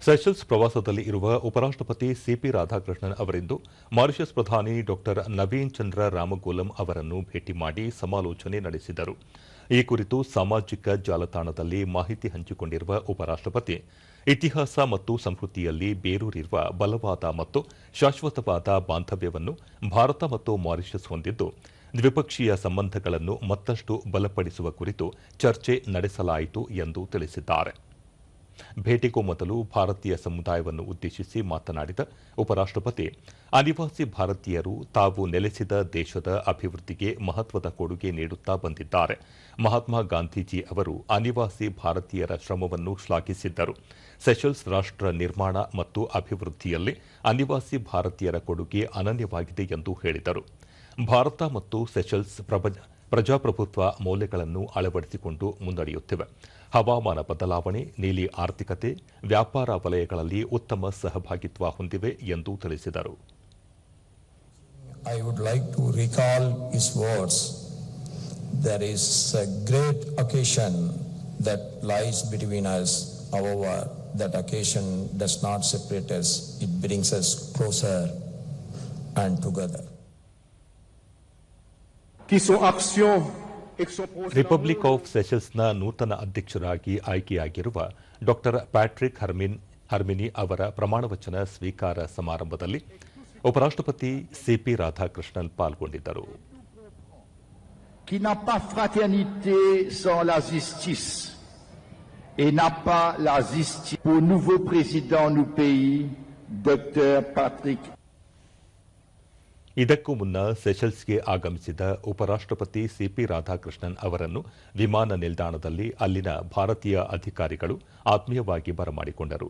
Seychelles ಪ್ರವಾಸದಲ್ಲಿ ಇರುವ ಉಪರಾಷ್ಟಪತಿ ಸಿಪಿ ರಾಧಾಕೃಷ್ಣನ್ ಅವರಿಂದು ಮಾರಿಷಸ್ ಪ್ರಧಾನಿ ಡಾ ನವೀನ್ ಚಂದ್ರ ರಾಮಗೋಲಂ ಅವರನ್ನು ಭೇಟಿ ಮಾಡಿ ಸಮಾಲೋಚನೆ ನಡೆಸಿದರು. ಈ ಕುರಿತು ಸಾಮಾಜಿಕ ಜಾಲತಾಣದಲ್ಲಿ ಮಾಹಿತಿ ಹಂಚಿಕೊಂಡಿರುವ ಉಪರಾಷ್ಟಪತಿ, ಇತಿಹಾಸ ಮತ್ತು ಸಂಸ್ಕೃತಿಯಲ್ಲಿ ಬೇರೂರಿರುವ ಬಲವಾದ ಮತ್ತು ಶಾಶ್ವತವಾದ ಬಾಂಧವ್ಯವನ್ನು ಭಾರತ ಮತ್ತು ಮಾರಿಷಸ್ ಹೊಂದಿದ್ದು, ದ್ವಿಪಕ್ಷೀಯ ಸಂಬಂಧಗಳನ್ನು ಮತ್ತಷ್ಟು ಬಲಪಡಿಸುವ ಕುರಿತು ಚರ್ಚೆ ನಡೆಸಲಾಯಿತು ಎಂದು ತಿಳಿಸಿದ್ದಾರೆ. ಭೇಟಿಗೂ ಮೊದಲು ಭಾರತೀಯ ಸಮುದಾಯವನ್ನು ಉದ್ದೇಶಿಸಿ ಮಾತನಾಡಿದ ಉಪರಾಷ್ಟಪತಿ, ಅನಿವಾಸಿ ಭಾರತೀಯರು ತಾವು ನೆಲೆಸಿದ ದೇಶದ ಅಭಿವೃದ್ಧಿಗೆ ಮಹತ್ವದ ಕೊಡುಗೆ ನೀಡುತ್ತಾ ಬಂದಿದ್ದಾರೆ. ಮಹಾತ್ಮ ಗಾಂಧೀಜಿ ಅವರು ಅನಿವಾಸಿ ಭಾರತೀಯರ ಶ್ರಮವನ್ನು ಶ್ಲಾಘಿಸಿದ್ದರು. ಸೆಷಲ್ಸ್ ರಾಷ್ಟ್ರ ನಿರ್ಮಾಣ ಮತ್ತು ಅಭಿವೃದ್ಧಿಯಲ್ಲಿ ಅನಿವಾಸಿ ಭಾರತೀಯರ ಕೊಡುಗೆ ಅನನ್ಯವಾಗಿದೆ ಎಂದು ಹೇಳಿದರು. ಭಾರತ ಮತ್ತು ಸೆಷಲ್ಸ್ ಪ್ರಜಾಪ್ರಭುತ್ವ ಮೌಲ್ಯಗಳನ್ನು ಅಳವಡಿಸಿಕೊಂಡು ಮುನ್ನಡೆಯುತ್ತಿವೆ. ಹವಾಮಾನ ಬದಲಾವಣೆ, ನೀಲಿ ಆರ್ಥಿಕತೆ, ವ್ಯಾಪಾರ ವಲಯಗಳಲ್ಲಿ ಉತ್ತಮ ಸಹಭಾಗಿತ್ವ ಹೊಂದಿವೆ ಎಂದು ತಿಳಿಸಿದರು. I would like to recall his words. There is a great occasion that lies between us. However, that occasion does not separate us. It brings us closer and together. Republic of ಸೆಷಲ್ಸ್ನ ನೂತನ ಅಧ್ಯಕ್ಷರಾಗಿ ಆಯ್ಕೆಯಾಗಿರುವ ಡಾ Patrick Herminie ಅವರ ಪ್ರಮಾಣವಚನ ಸ್ವೀಕಾರ ಸಮಾರಂಭದಲ್ಲಿ ಉಪರಾಷ್ಟಪತಿ ಸಿಪಿ ರಾಧಾಕೃಷ್ಣನ್ ಪಾಲ್ಗೊಂಡಿದ್ದರು. Qui n'a pas fraternité sans la justice et n'a pas la justice pour nouveau président du pays, Dr Patrick. ಇದಕ್ಕೂ ಮುನ್ನ ಸೆಷಲ್ಸ್ಗೆ ಆಗಮಿಸಿದ ಉಪರಾಷ್ಟಪತಿ ಸಿಪಿ ರಾಧಾಕೃಷ್ಣನ್ ಅವರನ್ನು ವಿಮಾನ ನಿಲ್ದಾಣದಲ್ಲಿ ಅಲ್ಲಿನ ಭಾರತೀಯ ಅಧಿಕಾರಿಗಳು ಆತ್ಮೀಯವಾಗಿ ಬರಮಾಡಿಕೊಂಡರು.